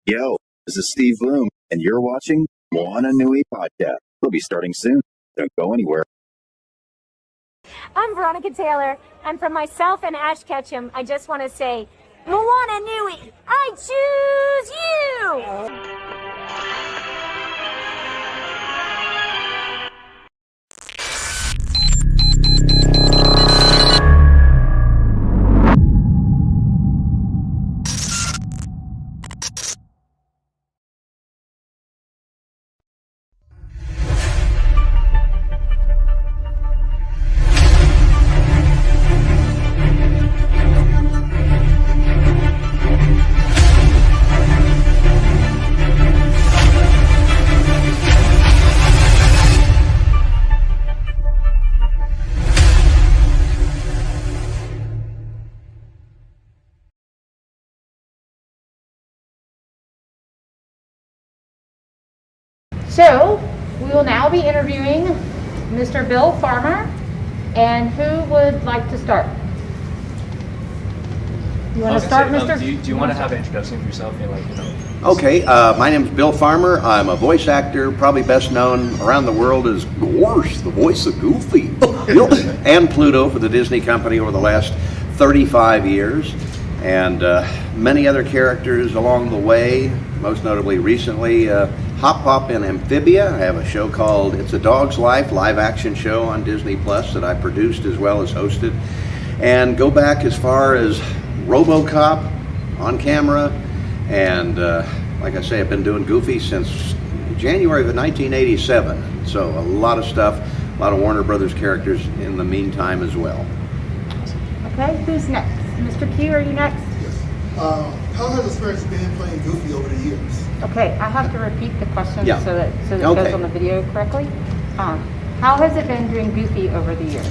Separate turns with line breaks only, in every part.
Yo, this is Steve Bloom, and you're watching Moana Nui Podcast. We'll be starting soon. Don't go anywhere.
I'm Veronica Taylor, and from myself and Ash Ketchum, I just want to say, Moana Nui, I choose you!
So, we will now be interviewing Mr. Bill Farmer, and who would like to start? You want to start, Mr.?
Do you want to have an introduction of yourself?
Okay, my name is Bill Farmer. I'm a voice actor, probably best known around the world as Gorsh, the voice of Goofy, and Pluto for the Disney company over the last 35 years, and many other characters along the way, most notably recently, Hop Hop in Amphibia. I have a show called It's a Dog's Life, live action show on Disney Plus that I produced as well as hosted. And go back as far as RoboCop on camera. And like I say, I've been doing Goofy since January of 1987. So a lot of stuff, a lot of Warner Brothers characters in the meantime as well.
Okay, who's next? Mr. Q, are you next?
Yes. How has the experience been playing Goofy over the years?
Okay, I have to repeat the question
Yeah.
so that it goes on the video correctly. How has it been doing Goofy over the years?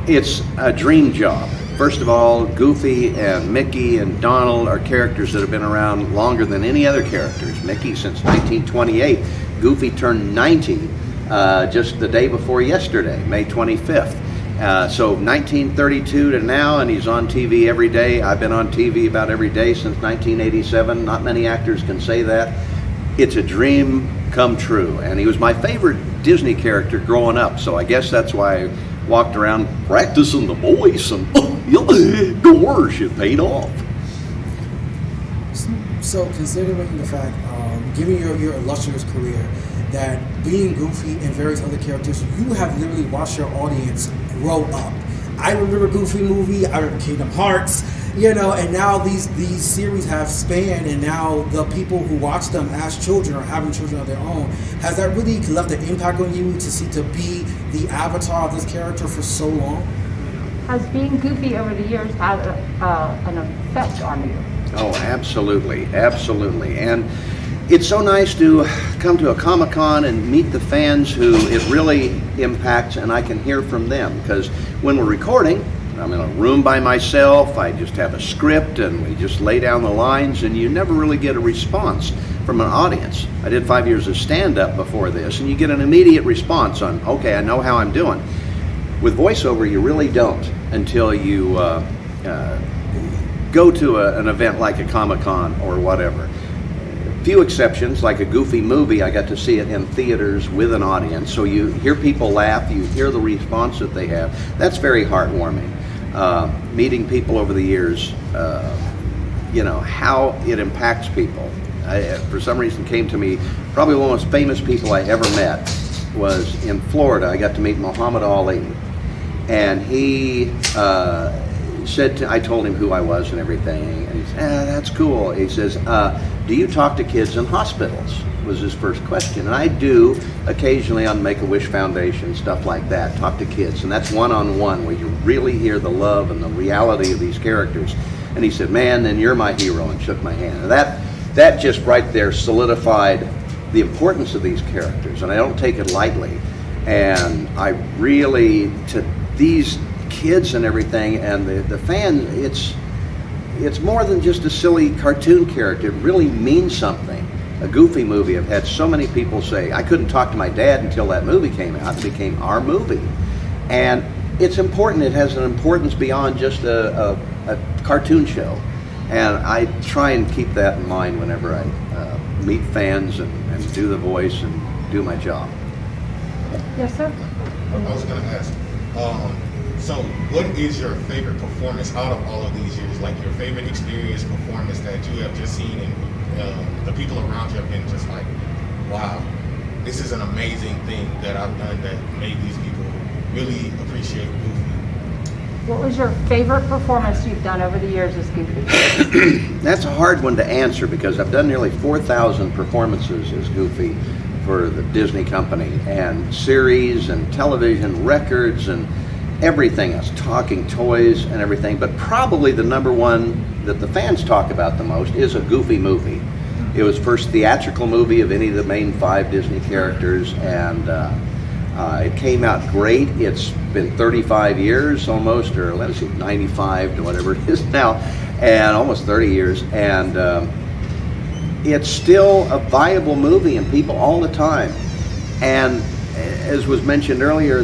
It's a dream job. First of all, Goofy and Mickey and Donald are characters that have been around longer than any other characters. Mickey since 1928. Goofy turned 90 just the day before yesterday, May 25th. So 1932 to now, and he's on TV every day. I've been on TV about every day since 1987. Not many actors can say that. It's a dream come true, and he was my favorite Disney character growing up, so I guess that's why I walked around practicing the voice, and gosh, it paid off.
So considering the fact, given your illustrious career, that being Goofy and various other characters, you have literally watched your audience grow up. I remember Goofy movie, I remember Kingdom Hearts, and now these series have spanned, and now the people who watch them as children or having children of their own, has that really left an impact on you to be the avatar of this character for so long?
Has being Goofy over the years had an effect on you?
Oh, absolutely, absolutely. And it's so nice to come to a Comic-Con and meet the fans who it really impacts, and I can hear from them, because when we're recording, I'm in a room by myself, I just have a script and we just lay down the lines, and you never really get a response from an audience. I did 5 years of stand-up before this, and you get an immediate response on, okay, I know how I'm doing. With voiceover, you really don't until you go to an event like a Comic-Con or whatever. Few exceptions, like a Goofy movie, I got to see it in theaters with an audience, so you hear people laugh, you hear the response that they have. That's very heartwarming. Meeting people over the years, how it impacts people. For some reason came to me, probably one of the most famous people I ever met was in Florida. I got to meet Muhammad Ali, and he I told him who I was and everything, and he said, that's cool. He says, do you talk to kids in hospitals? Was his first question. And I do occasionally on Make-A-Wish Foundation, stuff like that, talk to kids, and that's one-on-one where you really hear the love and the reality of these characters. And he said, man, then you're my hero, and shook my hand. And that just right there solidified the importance of these characters, and I don't take it lightly. And I really, to these kids and everything, and the fans, it's more than just a silly cartoon character. It really means something. A Goofy movie, I've had so many people say, I couldn't talk to my dad until that movie came out. It became our movie. And it's important. It has an importance beyond just a cartoon show. And I try and keep that in mind whenever I meet fans and do the voice and do my job.
Yes, sir.
I was going to ask, so what is your favorite performance out of all of these years? Like your favorite experience performance that you have just seen and the people around you have been just like, wow, this is an amazing thing that I've done that made these people really appreciate Goofy.
What was your favorite performance you've done over the years as Goofy?
That's a hard one to answer because I've done nearly 4,000 performances as Goofy for the Disney company, and series and television records and everything else, talking toys and everything. But probably the number one that the fans talk about the most is a Goofy movie. It was first theatrical movie of any of the main 5 Disney characters, and it came out great. It's been 35 years almost, or let us see, 95 to whatever it is now, and almost 30 years. And it's still a viable movie, and people all the time. And as was mentioned earlier,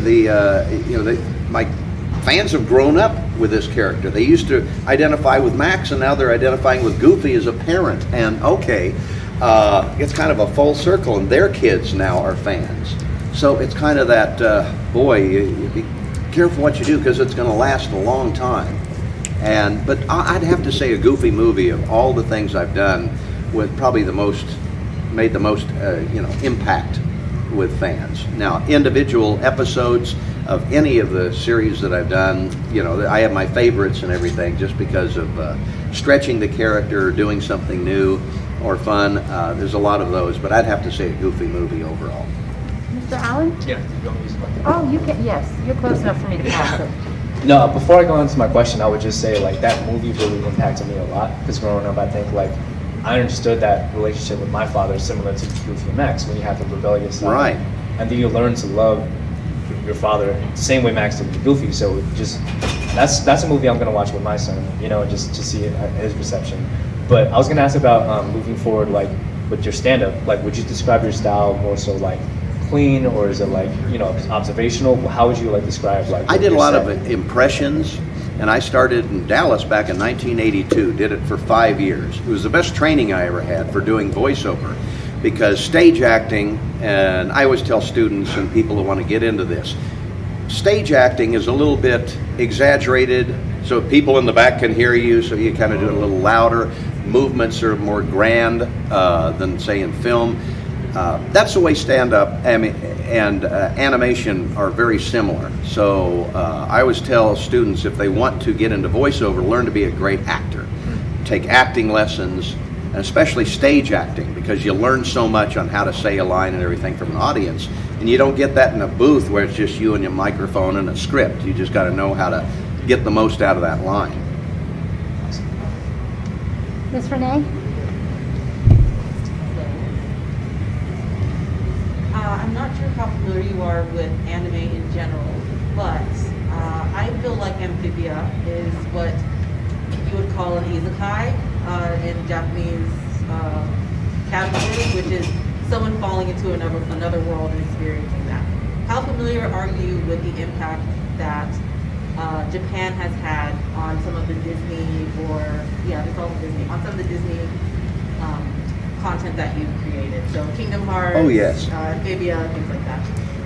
my fans have grown up with this character. They used to identify with Max, and now they're identifying with Goofy as a parent. And okay, it's kind of a full circle, and their kids now are fans. So it's kind of that, you be careful what you do because it's going to last a long time. But I'd have to say a Goofy movie of all the things I've done with probably made the most impact with fans. Now, individual episodes of any of the series that I've done, I have my favorites and everything just because of stretching the character, doing something new or fun. There's a lot of those, but I'd have to say a Goofy movie overall.
Mr. Allen?
Yeah, you want me to use my
Oh, you can, yes. You're close enough for me to pass it.
No, before I go into my question, I would just say like that movie really impacted me a lot because growing up, I think like I understood that relationship with my father is similar to Goofy and Max when you have the rebellious side.
Right.
And then you learn to love your father the same way Max did with Goofy. So just that's a movie I'm gonna watch with my son, just to see his reception. But I was gonna ask about moving forward, like with your stand-up. Like, would you describe your style more so like clean, or is it like observational? How would you like describe like?
I did a lot of impressions, and I started in Dallas back in 1982. Did it for 5 years. It was the best training I ever had for doing voiceover, because stage acting, and I always tell students and people who want to get into this, stage acting is a little bit exaggerated, so people in the back can hear you, so you kind of do it a little louder. Movements are more grand than say in film. That's the way stand-up and animation are very similar. So I always tell students, if they want to get into voiceover, learn to be a great actor. Take acting lessons, and especially stage acting, because you learn so much on how to say a line and everything from an audience. And you don't get that in a booth where it's just you and your microphone and a script. You just got to know how to get the most out of that line.
Ms. Renee?
I'm not sure how familiar you are with anime in general, but I feel like Amphibia is what you would call an isekai in Japanese category, which is someone falling into another world and experiencing that. How familiar are you with the impact that Japan has had on some of the Disney, on some of the Disney content that you've created? So Kingdom Hearts,
Oh, yes.
Amphibia, things like that.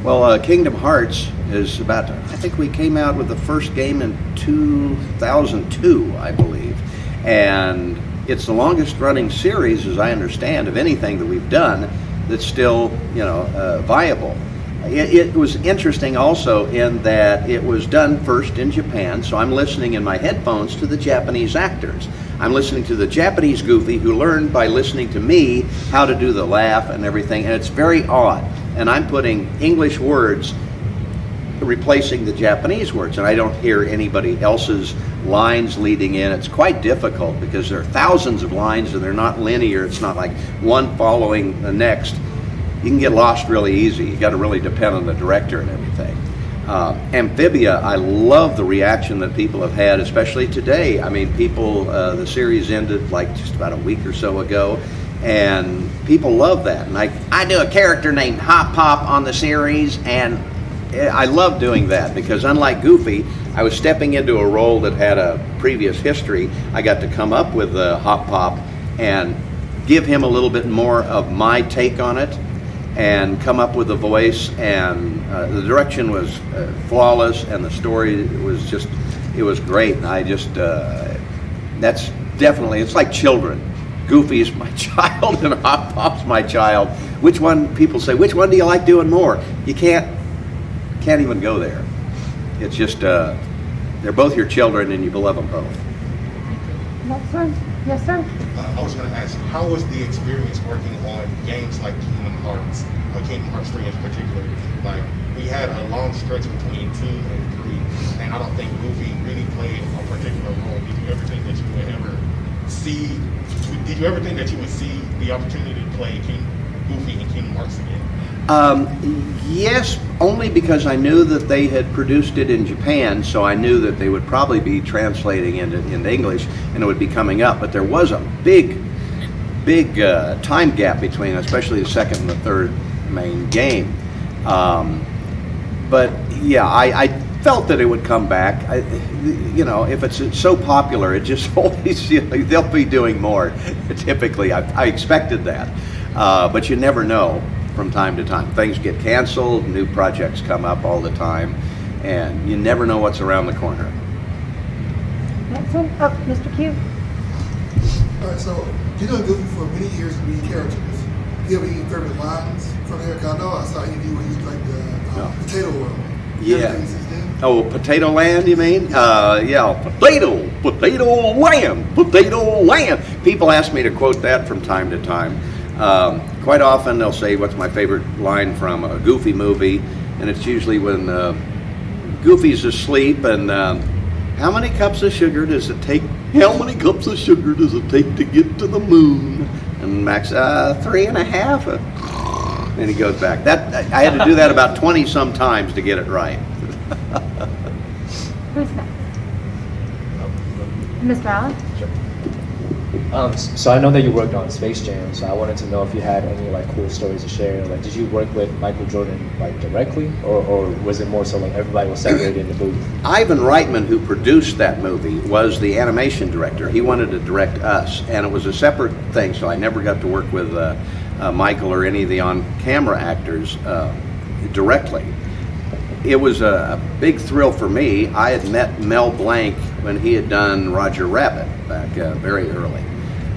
Well, Kingdom Hearts is I think we came out with the first game in 2002, I believe. And it's the longest running series, as I understand, of anything that we've done that's still, viable. It was interesting also in that it was done first in Japan, so I'm listening in my headphones to the Japanese actors. I'm listening to the Japanese Goofy, who learned by listening to me how to do the laugh and everything, and it's very odd. And I'm putting English words replacing the Japanese words, and I don't hear anybody else's lines leading in. It's quite difficult because there are thousands of lines and they're not linear. It's not like one following the next. You can get lost really easy. You got to really depend on the director and everything. Amphibia, I love the reaction that people have had, especially today. I mean, people, the series ended like just about a week or so ago, and people love that. And I do a character named Hop Pop on the series, and I love doing that because unlike Goofy, I was stepping into a role that had a previous history. I got to come up with the Hop Pop, and give him a little bit more of my take on it and come up with a voice, and the direction was flawless, and the story was just, it was great. And I just, that's definitely, it's like children. Goofy's my child and Hop Pop's my child. Which one, people say, which one do you like doing more? You can't even go there. It's just, they're both your children and you love them both.
Next one. Yes, sir.
I was going to ask, how was the experience working on games like Kingdom Hearts, or Kingdom Hearts 3 in particular? Like, we had a long stretch between 2 and 3, and I don't think Goofy really played a particular role. Did you ever think that you would ever see, did you ever think that you would see the opportunity to play Goofy in Kingdom Hearts again?
Yes, only because I knew that they had produced it in Japan, so I knew that they would probably be translating into English and it would be coming up. But there was a big time gap between, especially the second and the third main game. But yeah, I felt that it would come back. If it's so popular, it just always, they'll be doing more. Typically, I expected that, but you never know. From time to time, things get canceled, new projects come up all the time, and you never know what's around the corner.
Next one. Oh, Mr. Q.
All right, so you're doing Goofy for many years and many characters. Do you have any favorite lines from there? Cause I know I saw an interview where you like the potato world.
Yeah. Oh, Potato Land, you mean? Yeah, potato land. People ask me to quote that from time to time. Quite often they'll say, what's my favorite line from a Goofy movie? And it's usually when Goofy's asleep and how many cups of sugar does it take? How many cups of sugar does it take to get to the moon? And Max, 3.5. And he goes back. I had to do that about 20 some times to get it right.
Who's next? Mr. Allen?
Sure. So I know that you worked on Space Jam, so I wanted to know if you had any cool stories to share. Like, did you work with Michael Jordan directly, or was it more so everybody was separated in the booth?
Ivan Reitman, who produced that movie, was the animation director. He wanted to direct us, and it was a separate thing, so I never got to work with Michael or any of the on-camera actors directly. It was a big thrill for me. I had met Mel Blanc when he had done Roger Rabbit back very early.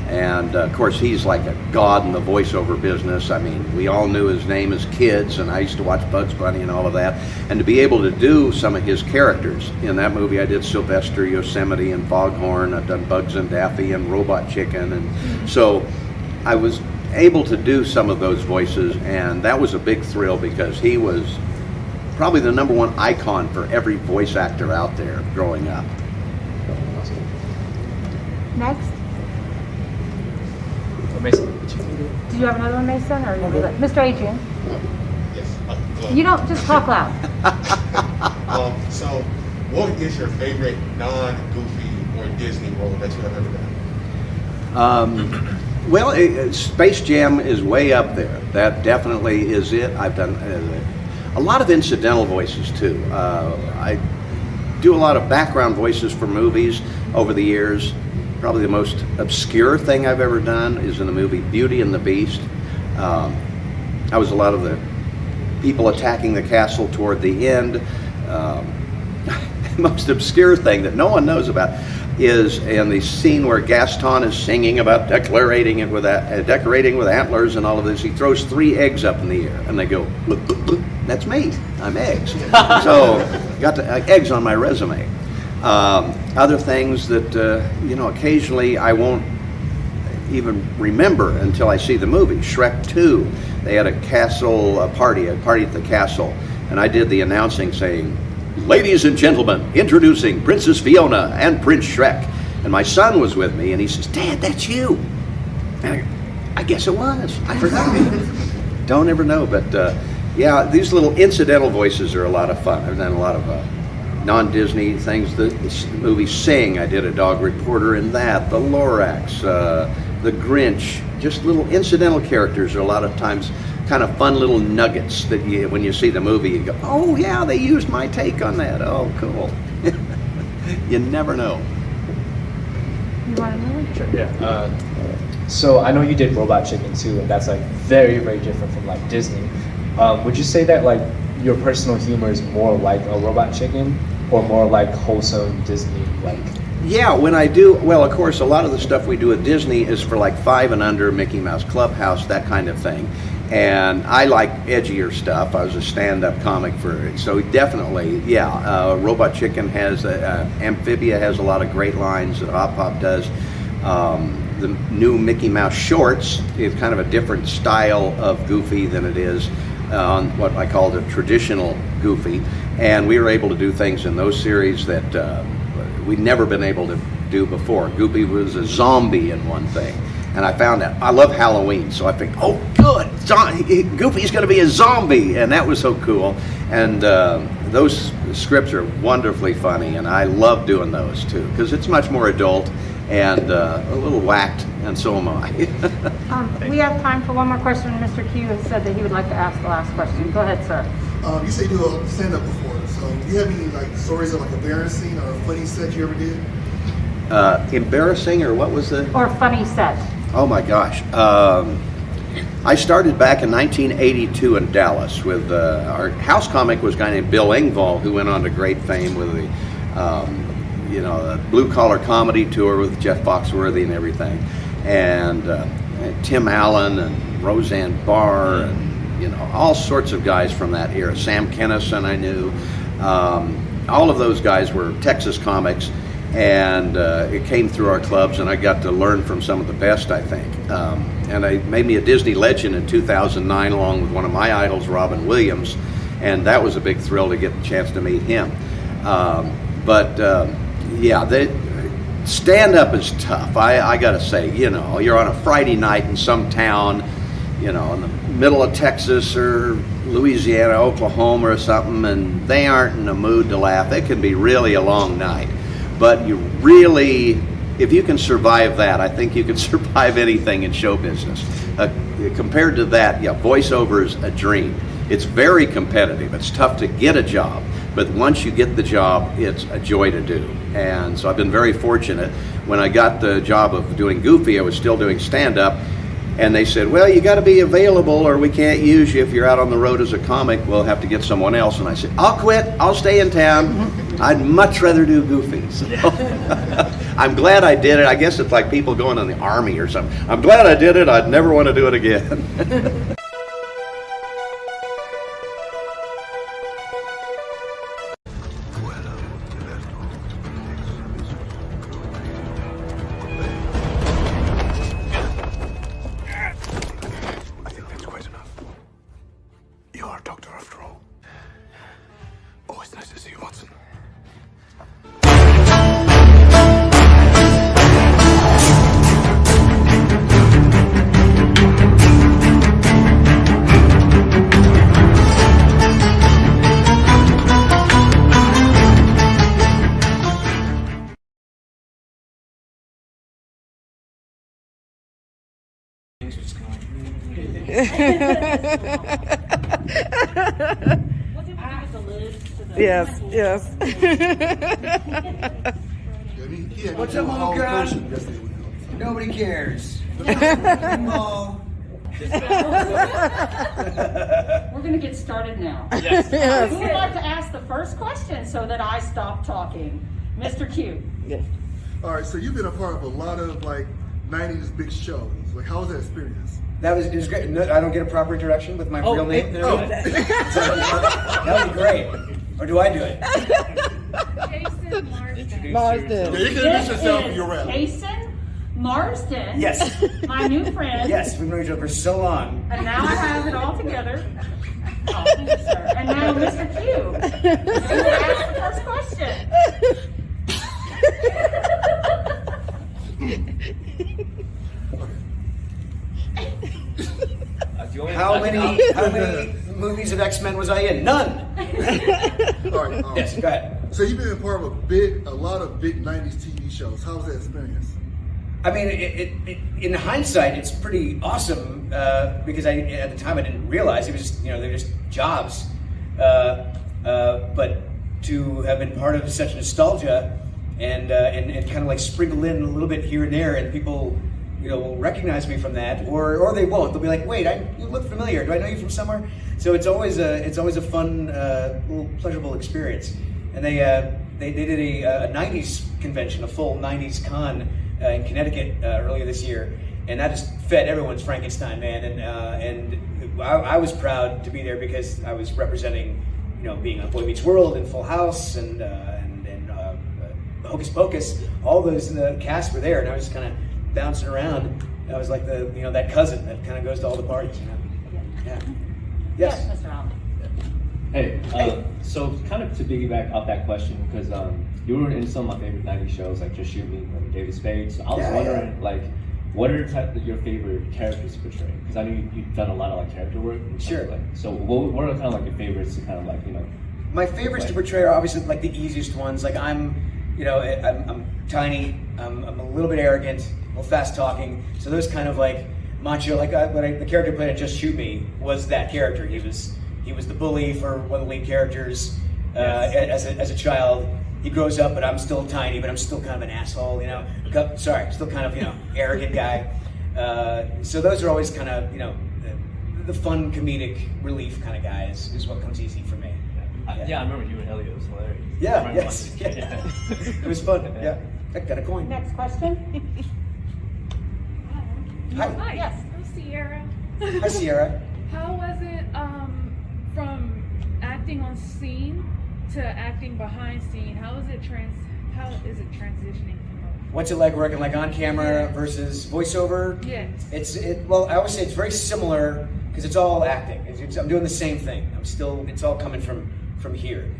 And of course, he's like a god in the voiceover business. I mean, we all knew his name as kids, and I used to watch Bugs Bunny and all of that. And to be able to do some of his characters in that movie, I did Sylvester, Yosemite, and Foghorn. I've done Bugs and Daffy and Robot Chicken. And so I was able to do some of those voices, and that was a big thrill because he was probably the #1 icon for every voice actor out there growing up.
Next.
Mason.
Do you have another one, Mason? Or Mr. Adrian?
Yes.
You don't just talk loud.
So, what is your favorite non-Goofy or Disney role that you have ever done?
Well, Space Jam is way up there. That definitely is it. I've done a lot of incidental voices too. I do a lot of background voices for movies over the years. Probably the most obscure thing I've ever done is in the movie Beauty and the Beast. I was a lot of the people attacking the castle toward the end. The most obscure thing that no one knows about is in the scene where Gaston is singing about decorating with antlers and all of this. He throws 3 eggs up in the air, and they go, that's me. I'm eggs. So got eggs on my resume. Other things that occasionally I won't even remember until I see the movie. Shrek 2, they had a party at the castle, and I did the announcing saying, "Ladies and gentlemen, introducing Princess Fiona and Prince Shrek." And my son was with me, and he says, "Dad, that's you." And I guess it was. I forgot. Don't ever know, but yeah, these little incidental voices are a lot of fun. I've done a lot of non-Disney things. The movie Sing, I did a dog reporter in that. The Lorax, the Grinch, just little incidental characters are a lot of times kind of fun little nuggets that when you see the movie, you go, oh yeah, they used my take on that. Oh, cool. You never know.
You want to know?
Sure. Yeah. So I know you did Robot Chicken too, and that's like very, very different from like Disney. Would you say that like your personal humor is more like a Robot Chicken, or more like wholesome Disney like?
Yeah, when I do, well, of course, a lot of the stuff we do at Disney is for like 5 and under, Mickey Mouse Clubhouse, that kind of thing. And I like edgier stuff. I was a stand-up comic so definitely, yeah. Robot Chicken has, Amphibia has a lot of great lines that Oppai does. The new Mickey Mouse shorts is kind of a different style of Goofy than it is on what I call the traditional Goofy. And we were able to do things in those series that we'd never been able to do before. Goofy was a zombie in one thing, and I found out. I love Halloween, so I think, oh, good, Goofy's going to be a zombie, and that was so cool. And those scripts are wonderfully funny, and I love doing those too, because it's much more adult and a little whacked, and so am I.
We have time for one more question. Mr. Q has said that he would like to ask the last question. Go ahead, sir.
You say you do a stand-up before, so do you have any like stories of like embarrassing or funny set you ever did?
Embarrassing, or what was the?
Or funny set.
Oh my gosh. I started back in 1982 in Dallas with our house comic was a guy named Bill Engvall, who went on to great fame with the the Blue Collar Comedy Tour with Jeff Foxworthy and everything, and Tim Allen and Roseanne Barr and all sorts of guys from that era. Sam Kinison I knew. All of those guys were Texas comics, and it came through our clubs, and I got to learn from some of the best, I think. And I made me a Disney legend in 2009 along with one of my idols, Robin Williams, and that was a big thrill to get the chance to meet him. Stand-up is tough. I got to say, you're on a Friday night in some town, in the middle of Texas or Louisiana, Oklahoma or something, and they aren't in the mood to laugh. It can be really a long night. But if you can survive that, I think you can survive anything in show business. Compared to that, voiceover is a dream. It's very competitive. It's tough to get a job, but once you get the job, it's a joy to do. And so I've been very fortunate. When I got the job of doing Goofy, I was still doing stand-up, and they said, well, you got to be available or we can't use you. If you're out on the road as a comic, we'll have to get someone else. And I said, I'll quit. I'll stay in town. I'd much rather do Goofy. So I'm glad I did it. I guess it's like people going in the army or something. I'm glad I did it. I'd never want to do it again.
Yes.
What's up, MomoCon? Nobody cares. Mo.
We're going to get started now.
Yes.
Who would like to ask the first question so that I stop talking? Mr. Q.
Yes.
All right, so you've been a part of a lot of like 90s big shows. Like, how was that experience?
It was great. No, I don't get a proper introduction with my real name.
That
would be great. Or do I do it?
Jason Marsden.
Marsden.
Yeah, you can introduce yourself in your rap.
Jason Marsden.
Yes.
My new friend.
Yes, we've known each other for so long.
And now I have it all together. Oh, thank you, sir. And now Mr. Q. You will ask the first question.
How many movies of X-Men was I in? None.
All right.
Yes, go ahead.
So you've been a part of a lot of big 90s TV shows. How was that experience?
I mean, in hindsight, it's pretty awesome because at the time I didn't realize it was just, they're just jobs. But to have been part of such nostalgia and kind of like sprinkle in a little bit here and there, and people, will recognize me from that, or they won't. They'll be like, wait, you look familiar. Do I know you from somewhere? So it's always a fun, little pleasurable experience. And they did a 90s convention, a full 90s con in Connecticut earlier this year, and that just fed everyone's Frankenstein, man. And I was proud to be there because I was representing, being on Boy Meets World and Full House and Hocus Pocus. All those cast were there, and I was kind of bouncing around. I was like that cousin that kind of goes to all the parties. Yeah. Yes,
Mr. Allen.
Hey, so kind of to piggyback off that question, because you were in some of my favorite 90s shows, like Just Shoot Me, like David Spade. So I was wondering, like, what are your favorite characters to portray? Because I know you've done a lot of character work.
Sure.
So what are kind of your favorites to kind of
My favorites to portray are obviously the easiest ones. I'm tiny. I'm a little bit arrogant, a little fast talking. So those kind of macho. The character played at Just Shoot Me was that character. He was the bully for one of the lead characters as a child. He grows up, but I'm still tiny, but I'm still kind of an asshole, still kind of, arrogant guy. So those are always kind of, the fun comedic relief kind of guys is what comes easy for me.
Yeah, I remember you and Elliot. It was hilarious.
Yeah, yes. Yeah. It was fun. Yeah. I got a coin.
Next question.
Hi.
Yes.
I'm Sierra.
Hi, Sierra.
How was it from acting on scene to acting behind scene? How is it transitioning from
What's it like working on camera versus voiceover?
Yeah.
Well, I always say it's very similar because it's all acting. I'm doing the same thing. It's all coming from here.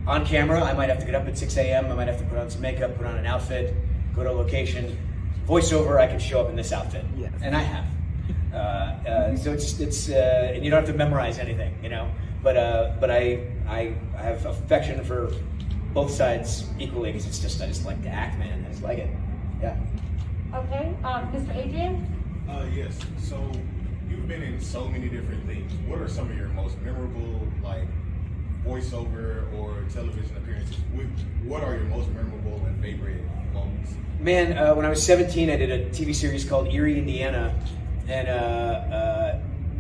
On camera, I might have to get up at 6 a.m. I might have to put on some makeup, put on an outfit, go to a location. Voiceover, I can show up in this outfit, and I have. So it's and you don't have to memorize anything, But I have affection for both sides equally because I just like to act, man. I just like it. Yeah.
Okay, Mr. Adrian.
Yes. So you've been in so many different things. What are some of your most memorable voiceover or television appearances? What are your most memorable and favorite moments?
Man, when I was 17, I did a TV series called Erie, Indiana, and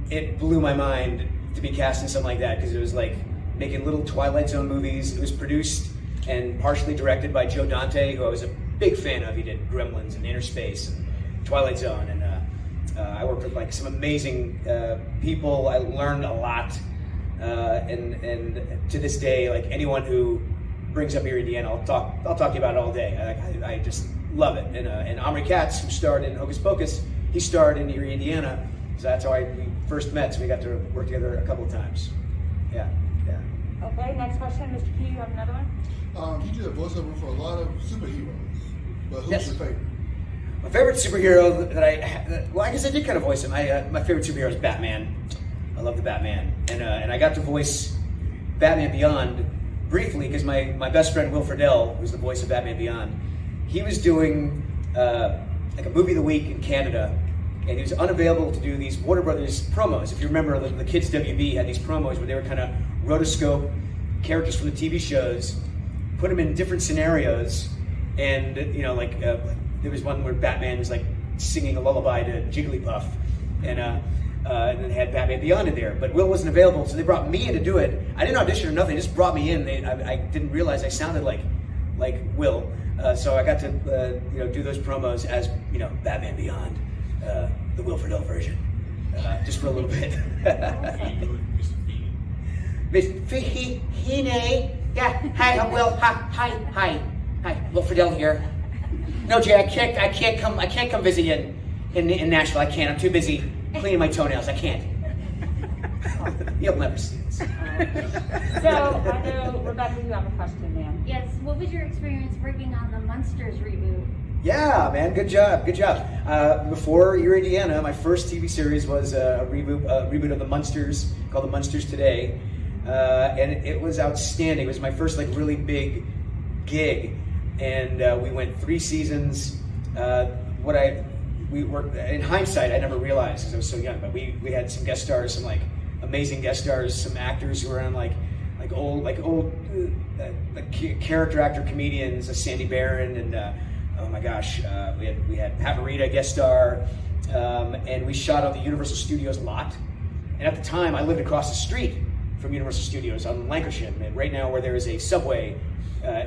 it blew my mind to be cast in something like that because it was like making little Twilight Zone movies. It was produced and partially directed by Joe Dante, who I was a big fan of. He did Gremlins and Inner Space and Twilight Zone, and I worked with some amazing people. I learned a lot, and to this day, anyone who brings up Erie, Indiana, I'll talk to you about it all day. I just love it. And Omri Katz, who starred in Hocus Pocus, he starred in Erie, Indiana. So that's how we first met. So we got to work together a couple of times. Yeah.
Okay, next question, Mr. Q. You have another one?
You did a voiceover for a lot of superheroes, but who's your favorite?
My favorite superhero I guess I did kind of voice him. My favorite superhero is Batman. I love the Batman, and I got to voice Batman Beyond briefly because my best friend Will Friedle, who's the voice of Batman Beyond, he was doing a movie of the week in Canada, and he was unavailable to do these Warner Brothers promos. If you remember, the Kids WB had these promos where they were kind of rotoscope characters from the TV shows, put them in different scenarios, and there was one where Batman was singing a lullaby to Jigglypuff, and then they had Batman Beyond in there. But Will wasn't available, so they brought me in to do it. I didn't audition or nothing; they just brought me in. I didn't realize I sounded like Will, so I got to do those promos as Batman Beyond, the Will Friedle version, just for a little bit. Miss Fahine, yeah. Hi, I'm Will. Hi. Will Friedle here. No, Jay, I can't come visit you in Nashville. I can't. I'm too busy cleaning my toenails. I can't. You'll never see this.
So I know, Rebecca, you have a question, ma'am.
Yes. What was your experience working on the Munsters reboot?
Yeah, man. Good job. Before Erie, Indiana, my first TV series was a reboot of the Munsters called The Munsters Today, and it was outstanding. It was my first really big gig, and we went 3 seasons. We were in hindsight, I never realized because I was so young, but we had some guest stars, some amazing guest stars, some actors who were on old character actor comedians, Sandy Barron and oh my gosh, we had Pavarita guest star, and we shot on the Universal Studios lot. And at the time, I lived across the street from Universal Studios on Lancashire. And right now, where there is a subway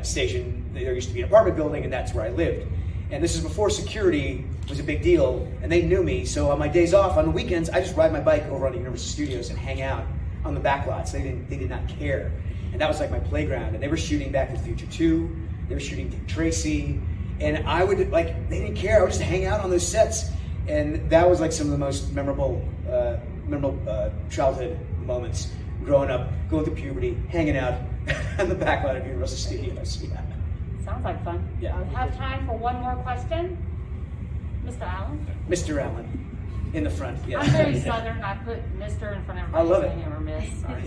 station, there used to be an apartment building, and that's where I lived. And this is before security was a big deal, and they knew me. So on my days off, on the weekends, I just ride my bike over onto Universal Studios and hang out on the back lots. They did not care. And that was like my playground. And they were shooting Back to the Future 2. They were shooting Dick Tracy. And I would, like, they didn't care. I would just hang out on those sets. And that was like some of the most memorable childhood moments. Growing up, going through puberty, hanging out on the back lot of Universal Studios. Yeah.
Sounds like fun.
Yeah.
I have time for one more question. Mr. Allen?
Mr. Allen, in the front, yeah.
I'm very Southern. I put Mr. in front of
I love it.
everything or Miss. Sorry.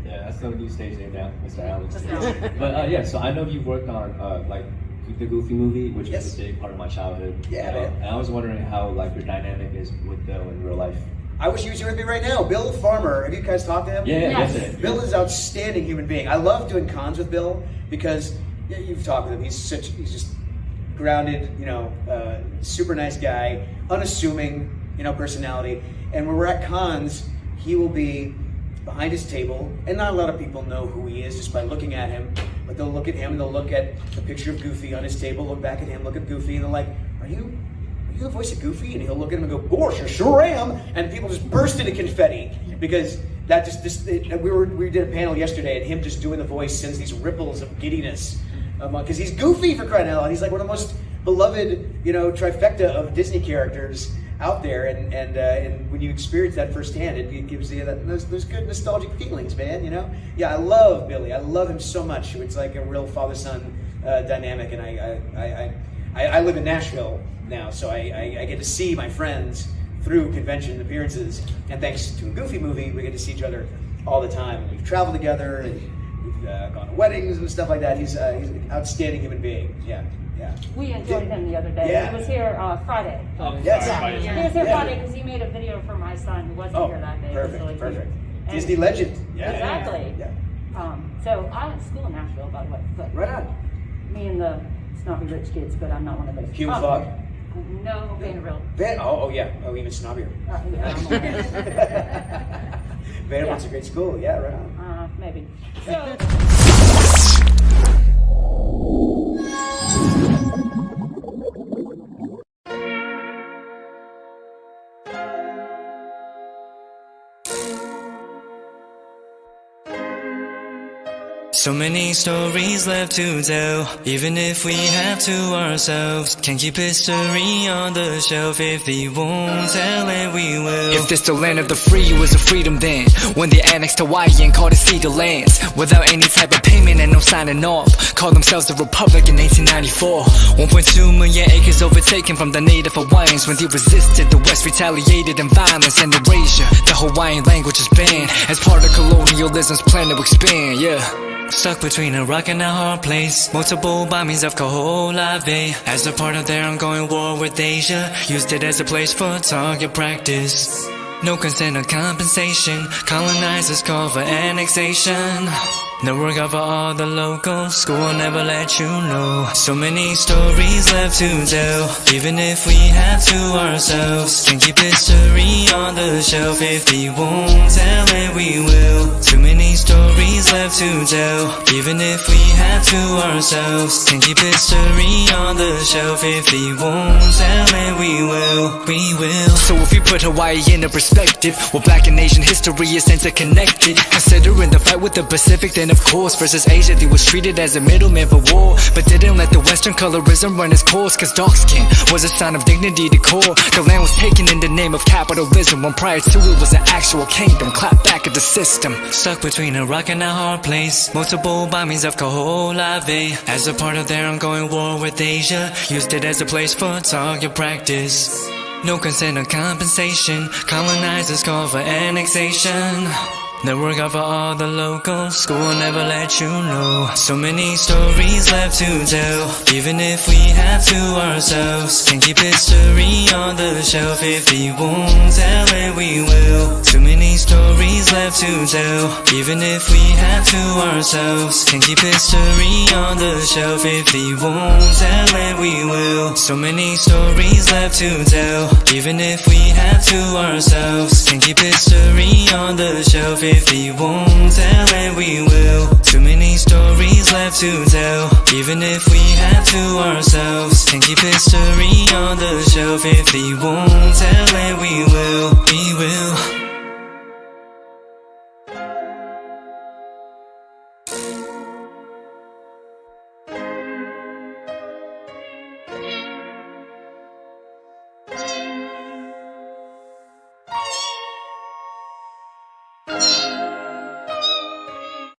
Yeah, that's the new stage name now, Mr. Allen.
Mr. Allen.
But yeah, so I know you've worked on like the Goofy movie, which
Yes.
was a big part of my childhood.
Yeah, man.
And I was wondering how like your dynamic is with Bill in real life.
I wish he was here with me right now. Bill Farmer, have you guys talked to him?
Yeah,
Yes.
yes.
Bill is an outstanding human being. I love doing cons with Bill because you've talked with him. He's just grounded, super nice guy, unassuming, personality. And when we're at cons, he will be behind his table, and not a lot of people know who he is just by looking at him, but they'll look at him and they'll look at the picture of Goofy on his table, look back at him, look at Goofy, and they're like, are you the voice of Goofy? And he'll look at him and go, gosh, I sure am. And people just burst into confetti because that we did a panel yesterday, and him just doing the voice sends these ripples of giddiness because he's Goofy, for crying out loud. He's like one of the most beloved, trifecta of Disney characters out there, and when you experience that firsthand, it gives you those good nostalgic feelings, man. Yeah, I love Billy. I love him so much. It's like a real father-son dynamic, and I live in Nashville now, so I get to see my friends through convention appearances, and thanks to a Goofy movie, we get to see each other all the time. We've traveled together, and we've gone to weddings and stuff like that. He's an outstanding human being. Yeah.
We enjoyed him the other day.
Yeah.
He was here Friday.
Yes.
Yeah. He was here Friday because he made a video for my son who wasn't here that day.
Perfect. Disney legend. Yeah.
Exactly.
Yeah.
So I went to school in Nashville, by the way. But
Right on.
me and the snobby rich kids, but I'm not one of those.
Human Fog.
No, Vanderbilt.
Even snobbier. Vanderbilt's a great school. Yeah, right on.
Maybe. So.
So many stories left to tell, even if we have to ourselves. Can't keep history on the shelf. If we won't tell it, we will. If this the land of the free, it was a freedom then, when they annexed Hawaii and called it Cedar Lands, without any type of payment and no signing off. Called themselves the Republic in 1894. 1.2 million acres overtaken from the native Hawaiians. When they resisted, the West retaliated in violence and erasure. The Hawaiian language is banned as part of colonialism's plan to expand. Stuck between a rock and a hard place. Multiple bombings of Kaho'olawe as a part of their ongoing war with Asia. Used it as a place for target practice. No consent or compensation. Colonizers call for annexation. No regard for all the locals. School will never let you know. So many stories left to tell, even if we have to ourselves. Can't keep history on the shelf. If we won't tell it, we will. Too many stories left to tell, even if we have to ourselves. Can't keep history on the shelf. If we won't tell it, we will. We will. So if we put Hawaii into perspective, well, Black and Asian history is interconnected. Considering the fight with the Pacific, then of course, versus Asia, they was treated as a middleman for war, but didn't let the Western colorism run its course, cause dark skin was a sign of dignity to core. The land was taken in the name of capitalism, when prior to it was an actual kingdom. Clap back at the system. Stuck between a rock and a hard place. Multiple bombings of Kaho'olawe as a part of their ongoing war with Asia. Used it as a place for target practice. No consent or compensation. Colonizers call for annexation. Network out for all the locals. School will never let you know. So many stories left to tell. Even if we have to ourselves, can keep history on the shelf. If we won't tell it, we will. Too many stories left to tell. Even if we have to ourselves, can keep history on the shelf. If we won't tell it, we will. So many stories left to tell. Even if we have to ourselves, can keep history on the shelf. If we won't tell it, we will. Too many stories left to tell. Even if we have to ourselves, can keep history on the shelf. If we won't tell it, we will. We will.